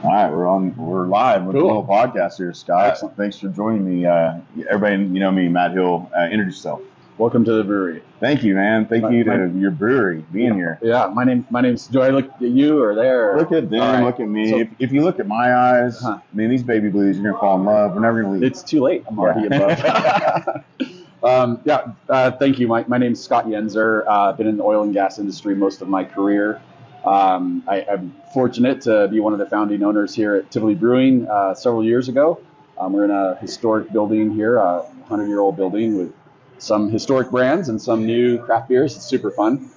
All right, we're live with the Cool. little podcast here, Scott. Excellent. Thanks for joining me. Everybody, you know me, Matt Hill. Introduce yourself. Welcome to the brewery. Thank you, man. Thank you to your brewery being here. Yeah, my name's. Do I look at you or there? Look at them. All right. Look at me. So- if you look at my eyes, man, these baby blues, you're gonna fall in love. We're never gonna leave. It's too late. I'm already above. Thank you. My name's Scott Yenzer. I've been in the oil and gas industry most of my career. I'm fortunate to be one of the founding owners here at Tivoli Brewing several years ago. We're in a historic building here, a 100-year-old building with some historic brands and some new craft beers. It's super fun.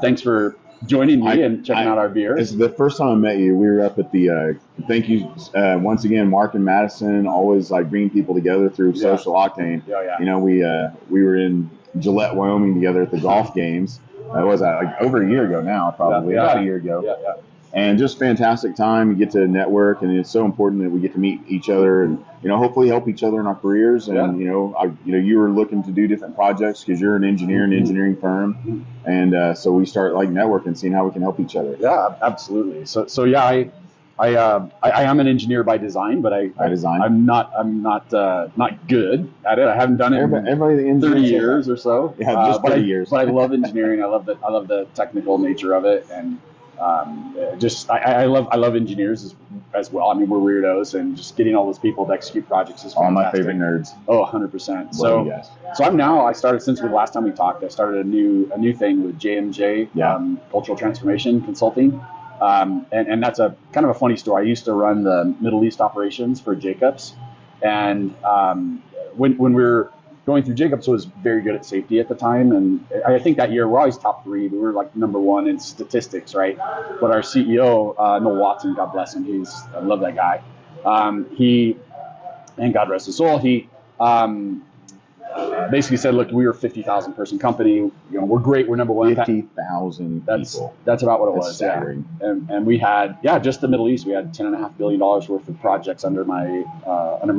Thanks for joining me and checking out our beers. It's the first time I met you. We were up at the. Thank you once again, Mark and Madison. Always like bringing people together through social octane. Yeah. You know, we were in Gillette, Wyoming together at the golf games. That was like over a year ago now, probably about a year ago. Yeah. And just fantastic time. You get to network, and it's so important that we get to meet each other, and hopefully help each other in our careers. And you were looking to do different projects because you're an engineer, an engineering firm, and so we start like networking, seeing how we can help each other. Yeah, absolutely. So yeah, I am an engineer by design, but I'm not good at it. I haven't done it everybody in 30 years or so. Yeah, just 30 years. But I love engineering. I love the technical nature of it, and I love engineers as well. I mean, we're weirdos, and just getting all those people to execute projects is fantastic. All my favorite nerds. Oh, 100%. I started since the last time we talked. I started a new thing with JMJ, Cultural Transformation Consulting. And that's a kind of a funny story. I used to run the Middle East operations for Jacobs, and when we were going through, Jacobs was very good at safety at the time, and I think that year we're always top 3. We were like number 1 in statistics, right? But our CEO, Noel Watson, God bless him, I love that guy. He, and God rest his soul, he basically said, look, we were a 50,000 person company. We're great. We're number 1. 50,000 people. That's about what it was. Staggering. Yeah. And we had, just the Middle East, we had $10.5 billion worth of projects under my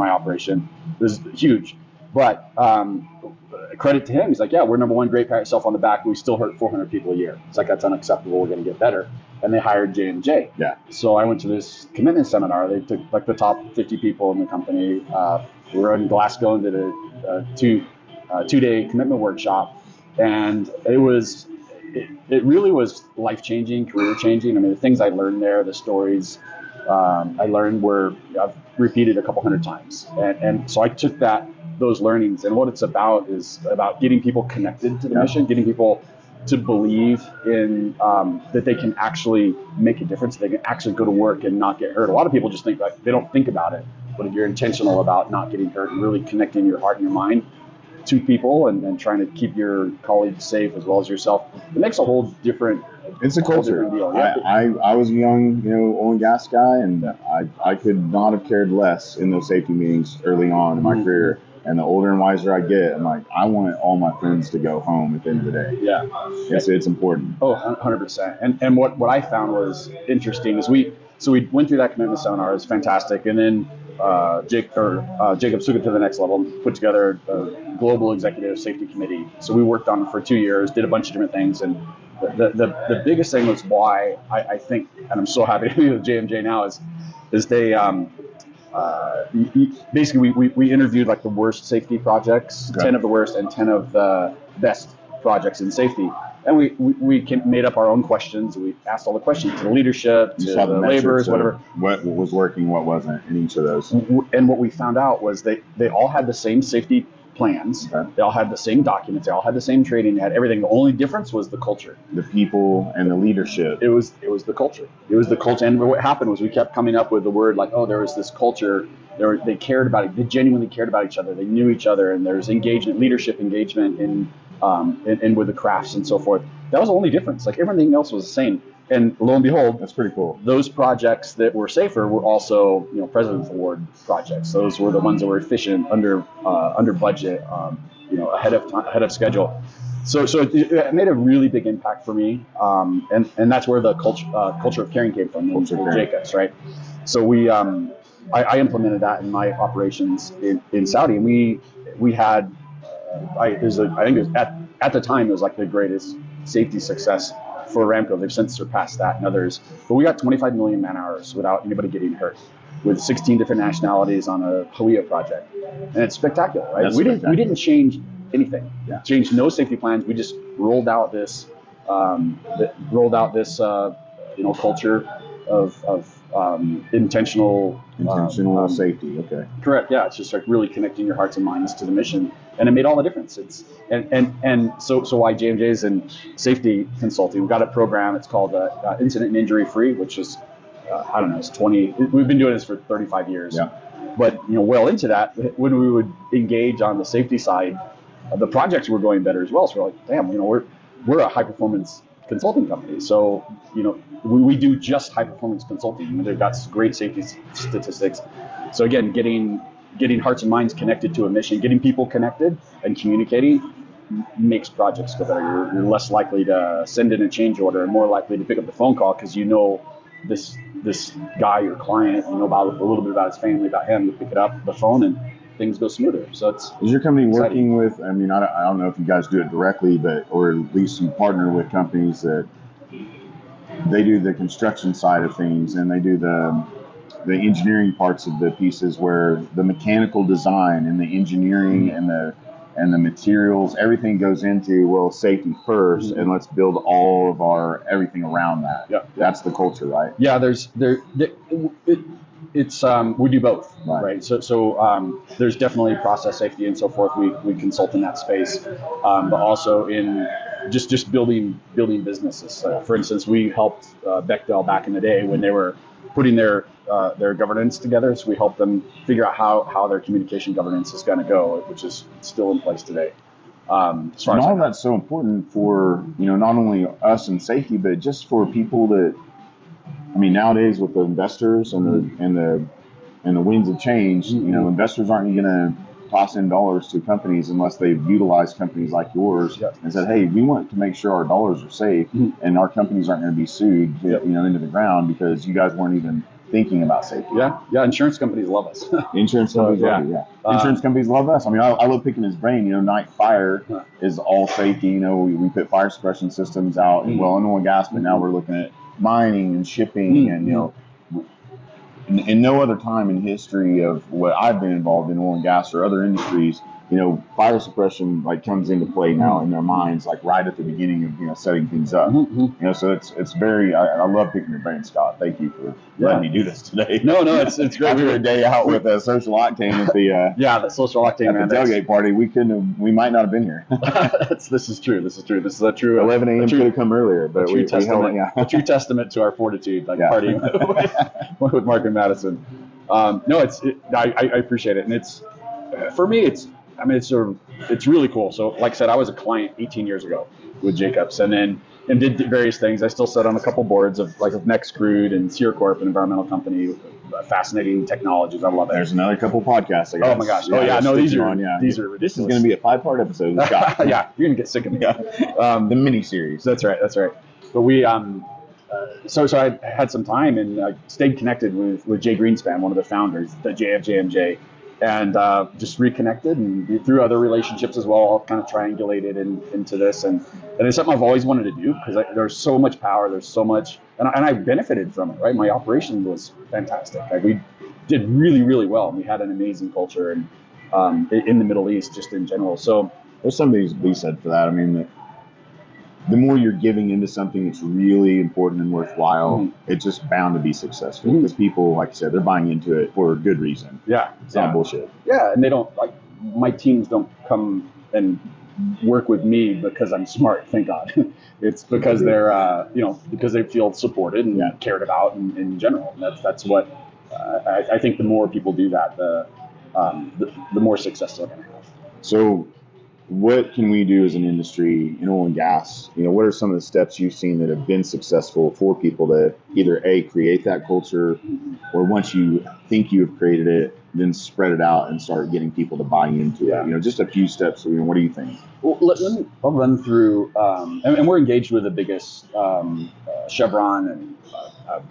operation. It was huge. But credit to him. He's like, we're number 1. Great, pat yourself on the back. We still hurt 400 people a year. It's like, that's unacceptable. We're going to get better. And they hired JMJ. Yeah. So I went to this commitment seminar. They took like the top 50 people in the company. We were in Glasgow and did a two-day commitment workshop, and it really was life-changing, career-changing. I mean, the things I learned there, the stories I learned I've repeated a couple hundred times, and so I took those learnings, and what it's about is about getting people connected to the mission, getting people to believe in that they can actually make a difference, they can actually go to work and not get hurt. A lot of people just think that they don't think about it, but if you're intentional about not getting hurt and really connecting your heart and your mind to people and trying to keep your colleagues safe as well as yourself, it makes a whole different. It's a culture. Deal. I was a young, oil and gas guy, and I could not have cared less in those safety meetings early on in my career. And the older and wiser I get, I'm like, I want all my friends to go home at the end of the day. Yeah. It's important. Oh, 100%. And what I found was interesting is we went through that commitment seminar. It was fantastic. And then Jacob took it to the next level, put together a global executive safety committee. So we worked on it for 2 years, did a bunch of different things. And the biggest thing was why I think, and I'm so happy to be with JMJ now, is they basically we interviewed like the worst safety projects, 10 of the worst and 10 of the best projects in safety. And we made up our own questions. We asked all the questions to the leadership, to the laborers, whatever. What was working, what wasn't in each of those. And what we found out was they all had the same safety plans. Okay. They all had the same documents. They all had the same training. They had everything. The only difference was the culture. The people and the leadership. It was the culture. It was the culture. And what happened was we kept coming up with the word like, there was this culture. They cared about it. They genuinely cared about each other. They knew each other. And there's engagement, leadership engagement in with the crafts and so forth. That was the only difference. Like everything else was the same. And lo and behold, that's pretty cool. Those projects that were safer were also, President's Award projects. Those were the ones that were efficient, under budget, ahead of schedule. So it made a really big impact for me, and that's where the culture of caring came from, Jacobs, right? So I implemented that in my operations in Saudi, and we had, I think it was at the time it was like the greatest safety success for Aramco. They've since surpassed that and others. But we got 25 million man hours without anybody getting hurt, with 16 different nationalities on a Hawaii project, and it's spectacular, right? We didn't change anything. Yeah. Changed no safety plans. We just rolled out this culture of intentional safety. Okay. Correct. Yeah, it's just like really connecting your hearts and minds to the mission, and it made all the difference. It's so why JMJ is in safety consulting. We've got a program. It's called Incident and Injury Free, which is I don't know. It's 20. We've been doing this for 35 years. Yeah. But well into that, when we would engage on the safety side, the projects were going better as well. So we're like, damn, we're a high performance consulting company. So we do just high performance consulting. They've got great safety statistics. So again, getting hearts and minds connected to a mission, getting people connected and communicating makes projects go better. You're less likely to send in a change order and more likely to pick up the phone call because this guy, your client, about a little bit about his family, about him. You pick it up the phone and things go smoother. So is your company working with? I mean, I don't know if you guys do it directly, or at least you partner with companies that they do the construction side of things and they do the engineering parts of the pieces, where the mechanical design and the engineering and the materials, everything goes into safety first, and let's build all of our everything around that. Yeah. That's the culture, right? Yeah, it's we do both, right? So there's definitely process safety and so forth. We consult in that space, but also in just building businesses. For instance, we helped Bechdel back in the day when they were putting their governance together. So we helped them figure out how their communication governance is going to go, which is still in place today. And all of that's so important for not only us in safety, but just for people that. I mean, nowadays with the investors and the winds of change, investors aren't going to toss in dollars to companies unless they've utilized companies like yours and said, hey, we want to make sure our dollars are safe and our companies aren't going to be sued, into the ground because you guys weren't even thinking about safety. Yeah. Insurance companies love us. Insurance companies love you. Insurance companies love us. I mean, I love picking his brain. Night fire is all safety. We put fire suppression systems out in oil and gas, but now we're looking at mining and shipping and in no other time in history of what I've been involved in, oil and gas or other industries, fire suppression comes into play now in their minds right at the beginning of setting things up. So it's very I love picking your brain, Scott. Thank you for letting me do this today. No, it's great. After a day out with a social octane at the social octane at the tailgate party, we might not have been here. This is true. This is a true 11 a.m. could have come earlier, but we held it. A true testament to our fortitude, partying with Mark and Madison. I appreciate it, and it's for me it's really cool. So like I said, I was a client 18 years ago with Jacobs and did various things. I still sat on a couple boards of Nextcrude and Sear Corp, an environmental company, fascinating technologies. I love it. There's another couple podcasts, I guess. Oh my gosh. These are ridiculous. This is going to be a 5-part episode, Scott. Yeah, you're going to get sick of me. The mini series. That's right. But we so I had some time and I stayed connected with Jay Greenspan, one of the founders, the Yenzer of JMJ. And just reconnected and through other relationships as well, all kind of triangulated into this. And it's something I've always wanted to do because there's so much power, there's so much, and I benefited from it, right? My operation was fantastic. We did really, really well. We had an amazing culture and in the Middle East, just in general. So there's something to be said for that. I mean, the more you're giving into something that's really important and worthwhile, it's just bound to be successful because people, like I said, they're buying into it for a good reason. Yeah. It's not bullshit. Yeah. And they don't my teams don't come and work with me because I'm smart, thank God. It's because they're, because they feel supported and cared about in general. And that's what I think the more people do that, the more success they're going to have. So what can we do as an industry in oil and gas? What are some of the steps you've seen that have been successful for people to either create that culture, or once you think you have created it, then spread it out and start getting people to buy into it? Just a few steps. What do you think? Well, I'll run through, and we're engaged with the biggest Chevron, and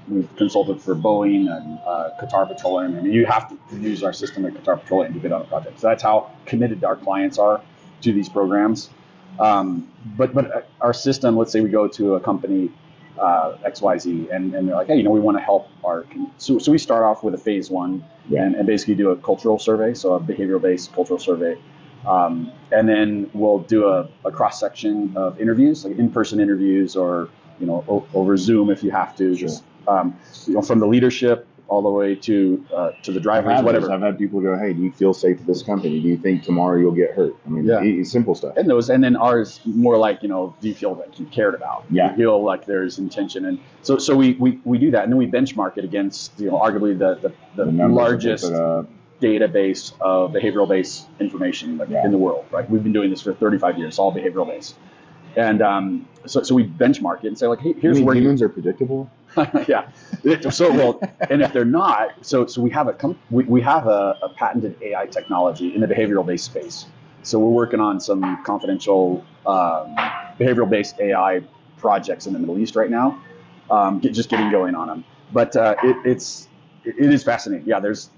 we've consulted for Boeing and Qatar Petroleum. I mean, you have to use our system at Qatar Petroleum to bid on a project. So that's how committed our clients are to these programs. But our system, let's say we go to a company XYZ, and they're like, hey, we want to help so we start off with a phase one, and basically do a cultural survey, so a behavioral-based cultural survey. And then we'll do a cross-section of interviews, like in-person interviews, or over Zoom if you have to, just from the leadership all the way to the drivers, whatever. I've had people go, hey, do you feel safe at this company? Do you think tomorrow you'll get hurt? I mean, simple stuff. And then ours more like, do you feel like you cared about? Yeah. Do you feel like there's intention? And so we do that, and then we benchmark it against, arguably the largest database of behavioral-based information in the world, right? We've been doing this for 35 years, all behavioral-based. And so we benchmark it and say, like, hey, here's where humans are predictable. Yeah. So and if they're not, so we have a patented AI technology in the behavioral-based space. So we're working on some confidential behavioral-based AI projects in the Middle East right now, just getting going on them. But it is fascinating. Yeah, there's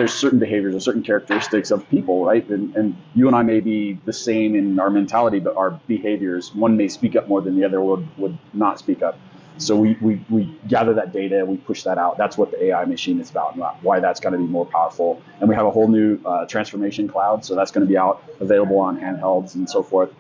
certain behaviors or certain characteristics of people, right? And you and I may be the same in our mentality, but our behaviors, one may speak up more than the other would not speak up. So we gather that data, we push that out. That's what the AI machine is about, and why that's going to be more powerful. And we have a whole new transformation cloud, so that's going to be available on handhelds and so forth.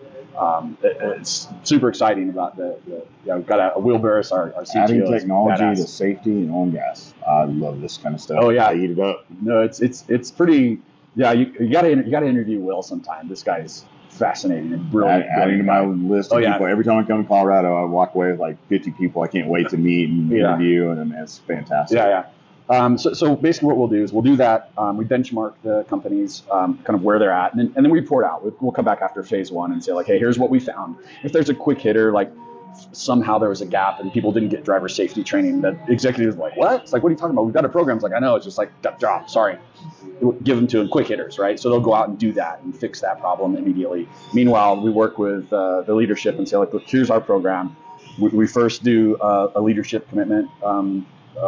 It's super exciting about we've got a wheelbarrow, our CTO. Adding technology to safety and oil and gas. I love this kind of stuff. Oh yeah, I eat it up. No, it's pretty. Yeah, you gotta interview Will sometime. This guy's fascinating and brilliant. Adding to my list of people. Every time I come to Colorado, I walk away with like 50 people I can't wait to meet and interview, and it's fantastic. So basically what we'll do is we'll do that. We benchmark the companies, kind of where they're at, and then we report out. We'll come back after phase one and say, like, hey, here's what we found. If there's a quick hitter, like somehow there was a gap and people didn't get driver safety training, that executives were like, what? It's like, what are you talking about? We've got a program. It's like, I know. It's just like, job, sorry. Give them to them quick hitters, right? So they'll go out and do that and fix that problem immediately. Meanwhile, we work with the leadership and say, like, look, here's our program. We first do a leadership commitment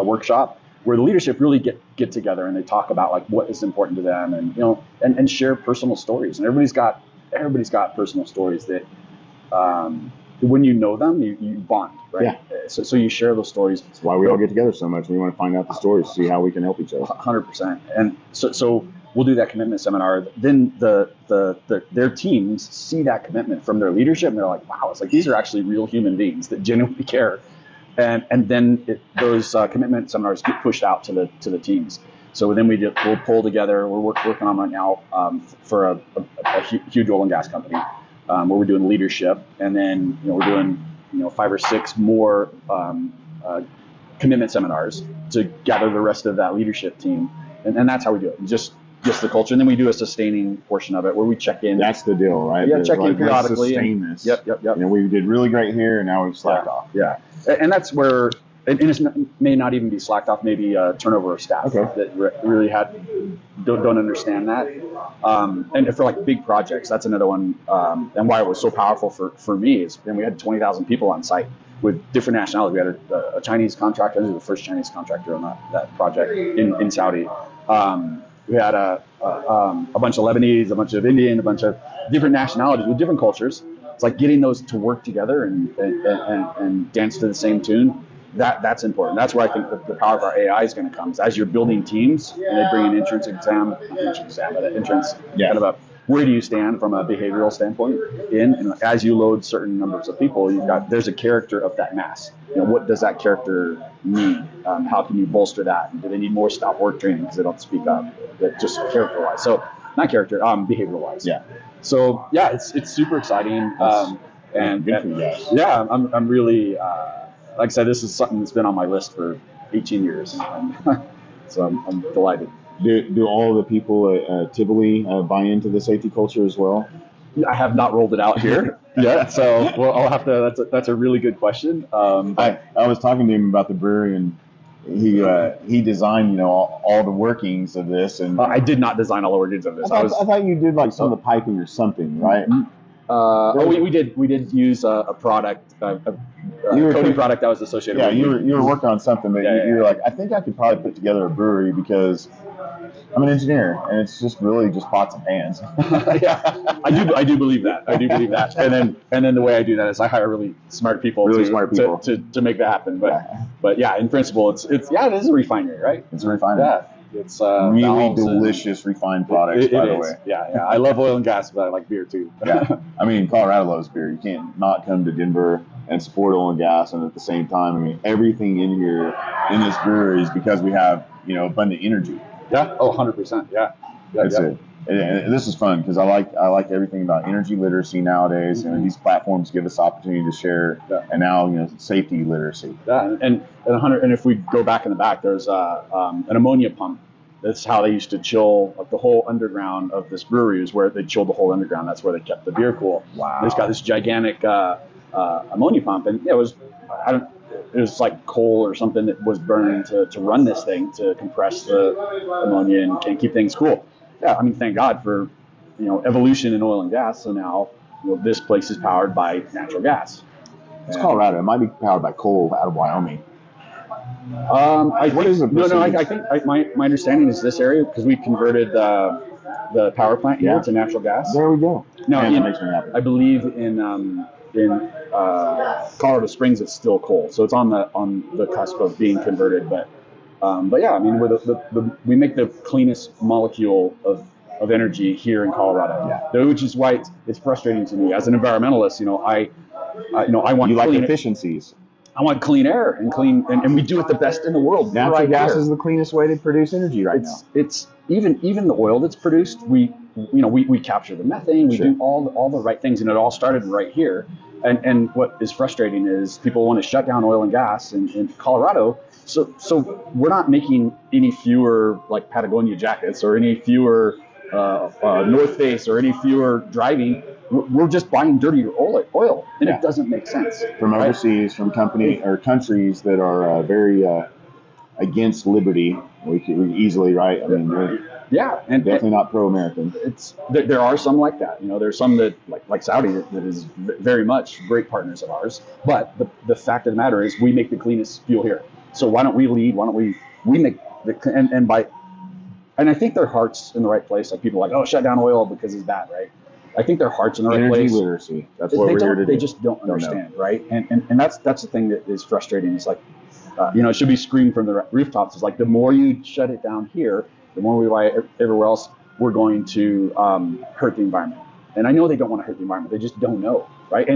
workshop, where the leadership really get together and they talk about like what is important to them, and and share personal stories. And everybody's got personal stories that when you know them, you bond, right? Yeah. So you share those stories. That's why we all get together so much. We want to find out the stories, see how we can help each other. 100%. And so we'll do that commitment seminar. Then their teams see that commitment from their leadership, and they're like, wow, it's like these are actually real human beings that genuinely care. And then those commitment seminars get pushed out to the teams. So then we'll pull together. We're working on right now for a huge oil and gas company where we're doing leadership, and then we're doing 5 or 6 more commitment seminars to gather the rest of that leadership team, and that's how we do it. Just the culture, and then we do a sustaining portion of it where we check in. That's the deal, right? Yeah, check in periodically. Sustain this. Yep. We did really great here, and now we've slacked off. Yeah, and that's where, and it may not even be slacked off. Maybe turnover of staff that really don't understand that. And for like big projects, that's another one. And why it was so powerful for me is, we had 20,000 people on site with different nationalities. We had a Chinese contractor. This was the first Chinese contractor on that project in Saudi. We had a bunch of Lebanese, a bunch of Indian, a bunch of different nationalities with different cultures. It's like getting those to work together and dance to the same tune. That's important. That's where I think the power of our AI is going to come. As you're building teams and they bring an entrance exam, kind of a, where do you stand from a behavioral standpoint and as you load certain numbers of people, there's a character of that mass. What does that character need? How can you bolster that? And do they need more stop work training because they don't speak up? Just character-wise. So not character, behavioral-wise. Yeah. So yeah, it's super exciting. I'm really, like I said, this is something that's been on my list for 18 years. So I'm delighted. Do all the people at Tivoli buy into the safety culture as well? I have not rolled it out here yet, so I'll have to. That's a really good question. I was talking to him about the brewery, and he designed all the workings of this. And I did not design all the workings of this. I thought you did like some of the piping or something, right? We did use a product, a coding product that was associated with. Yeah, you were working on something that you were like, I think I could probably put together a brewery because I'm an engineer, and it's just really just pots and pans. Yeah, I do believe that. And then the way I do that is I hire really smart people to make that happen. But yeah, in principle, it is a refinery, right? It's a refinery. Yeah. It's really delicious refined products, by the way. Yeah. I love oil and gas, but I like beer too. Yeah. I mean, Colorado loves beer. You can't not come to Denver and support oil and gas, and at the same time, I mean, everything in here in this brewery is because we have, abundant energy. Yeah. Oh, 100%. Yeah. That's it. And this is fun because I like everything about energy literacy nowadays. Mm-hmm. These platforms give us opportunity to share, and now safety literacy. Yeah, and if we go back in the back, there's an ammonia pump. That's how they used to chill the whole underground of this brewery. Is where they chilled the whole underground. That's where they kept the beer cool. Wow. It's got this gigantic ammonia pump, and it was like coal or something that was burning to run this thing to compress the ammonia and keep things cool. Yeah, I mean, thank God for evolution in oil and gas. So now this place is powered by natural gas. It's Colorado. It might be powered by coal out of Wyoming. I think my understanding is this area because we converted the power plant here to natural gas. There we go. No, I believe in Colorado Springs it's still coal, so it's on the cusp of being converted. But yeah, I mean we make the cleanest molecule of energy here in Colorado, which is why it's frustrating to me as an environmentalist. I want efficiencies. I want clean air and we do it the best in the world. Natural gas is the cleanest way to produce energy now. It's even the oil that's produced. We capture the methane. We do all the right things, and it all started right here. And what is frustrating is people want to shut down oil and gas in Colorado. So we're not making any fewer like Patagonia jackets or any fewer North Face or any fewer driving. We're just buying dirtier oil, and it doesn't make sense. From overseas, from company or countries that are very against liberty, we easily, right? I mean, and definitely not pro-American. There are some like that. There's some that like Saudi that is very much great partners of ours. But the fact of the matter is, we make the cleanest fuel here. So why don't we lead? Why don't we make and I think their heart's in the right place. Like people are like, shut down oil because it's bad, right? I think their heart's in the right place. Energy literacy. That's what we're here to do. They just don't understand, right? And that's the thing that is frustrating. It's like, it should be screamed from the rooftops. It's like the more you shut it down here, the more we buy everywhere else, we're going to hurt the environment. And I know they don't want to hurt the environment. They just don't know, right?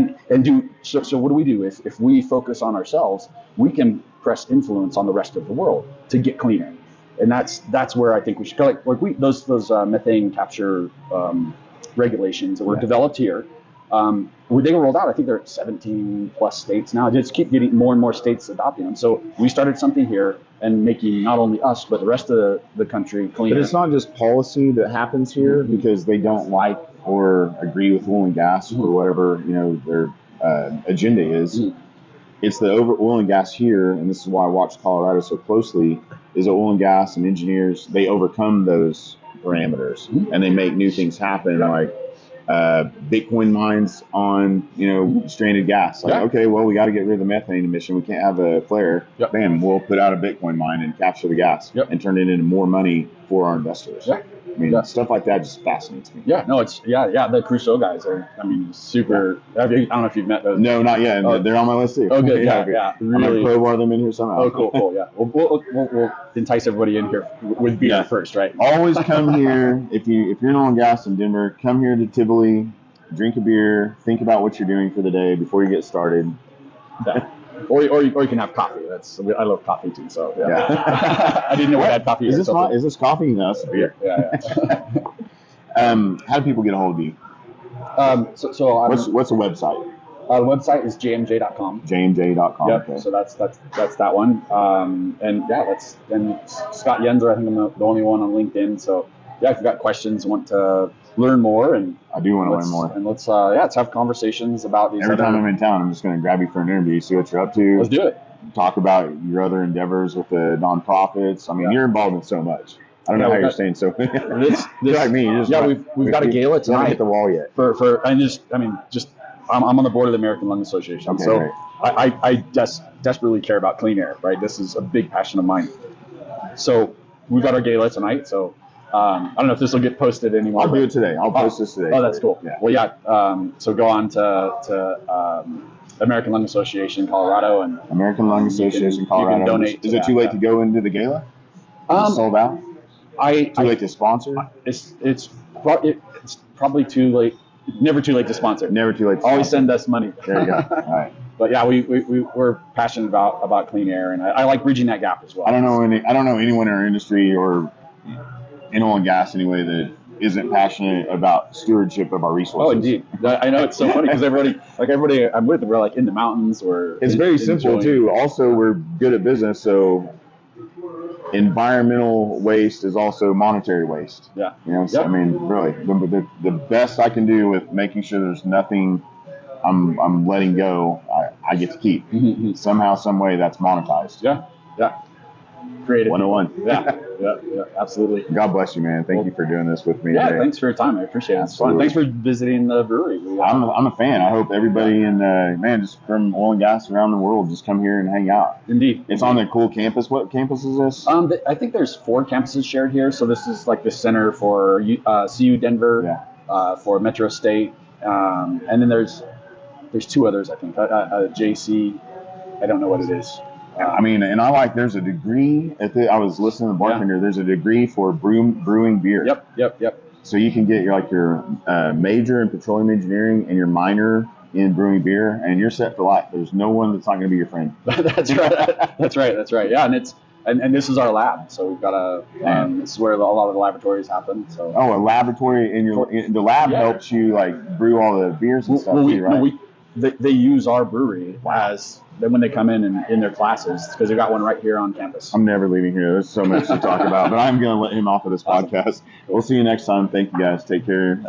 So what do we do? If we focus on ourselves, we can press influence on the rest of the world to get cleaner. And that's where I think we should go. Like those methane capture regulations that were developed here. They were rolled out. I think they're at 17 plus states now. Just keep getting more and more states adopting them. So we started something here and making not only us but the rest of the country cleaner. But it's not just policy that happens here because they don't like or agree with oil and gas or whatever their agenda is. It's the oil and gas here, and this is why I watch Colorado so closely. Is oil and gas and engineers, they overcome those parameters and they make new things happen, like Bitcoin mines on stranded gas. Like, okay, well, we got to get rid of the methane emission. We can't have a flare. Bam, we'll put out a Bitcoin mine and capture the gas and turn it into more money for our investors. I mean, stuff like that just fascinates me. Yeah, no, it's the Crusoe guys are, super. I don't know if you've met those. No, not yet. They're on my list too. Oh, good. Yeah. Really. I'm gonna crowbar them in here somehow. Oh, cool. Yeah, we'll entice everybody in here with beer first, right? Always come here if you're in oil and gas in Denver. Come here to Tivoli, drink a beer, think about what you're doing for the day before you get started. Yeah. Or you can have coffee. I love coffee too. So I didn't know we had coffee. Is this coffee? No, it's beer. Yeah. How do people get a hold of you? What's the website? The website is jmj.com. jmj.com. Yep. Okay. So that's that one. And Scott Yenzer. I think I'm the only one on LinkedIn. So if you've got questions, want to learn more, and I do want to learn more. And let's have conversations about these. Every time I'm in town, I'm just going to grab you for an interview, see what you're up to. Let's do it. Talk about your other endeavors with the nonprofits. I mean, you're involved in so much. I don't know how you're staying so. This like me. We've got a gala tonight. Haven't hit the wall yet. I'm on the board of the American Lung Association, Okay, so right. I desperately care about clean air. Right, this is a big passion of mine. So we've got our gala tonight. So I don't know if this will get posted anymore. I'll do it today. I'll post this today. Oh, that's cool. Yeah. Well, yeah. So go on to American Lung Association Colorado and American Lung Association Colorado. You can donate. Is it too late to go into the gala? Sold out. Too late to sponsor? It's probably too late. Never too late to sponsor. Never too late. To Always sponsor. send us money. There you go. All right. But yeah, we're passionate about clean air, and I like bridging that gap as well. I don't know anyone in our industry or in oil and gas anyway that isn't passionate about stewardship of our resources. Oh, indeed. I know it's so funny because everybody I'm with, we're like in the mountains or. It's very simple too. Also, we're good at business, so environmental waste is also monetary waste. Yeah. You know, so, I mean, really, the best I can do with making sure there's nothing I'm letting go, I get to keep. Mm-hmm. Somehow, some way, that's monetized. Yeah. Creative. 101. Yeah, absolutely. God bless you, man. Thank you for doing this with me Yeah, today. thanks for your time. I appreciate it. It's fun. Thanks for visiting the brewery. I'm a fan. I hope everybody just from oil and gas around the world, just come here and hang out. Indeed. It's on the cool campus. What campus is this? I think there's 4 campuses shared here. So this is like the center for CU Denver, for Metro State, and then there's 2 others, I think. JC, I don't know what it is. There's a degree. I was listening to the bartender. There's a degree for brewing beer. Yep. So you can get your major in petroleum engineering and your minor in brewing beer, and you're set for life. There's no one that's not going to be your friend. That's right. Yeah, and this is our lab. So we've got this is where a lot of the laboratories happen. So a laboratory in the lab helps you brew all the beers and stuff too, right? They use our brewery when they come in their classes because they've got one right here on campus. I'm never leaving here. There's so much to talk about, but I'm going to let him off of this podcast. We'll see you next time. Thank you guys. Take care.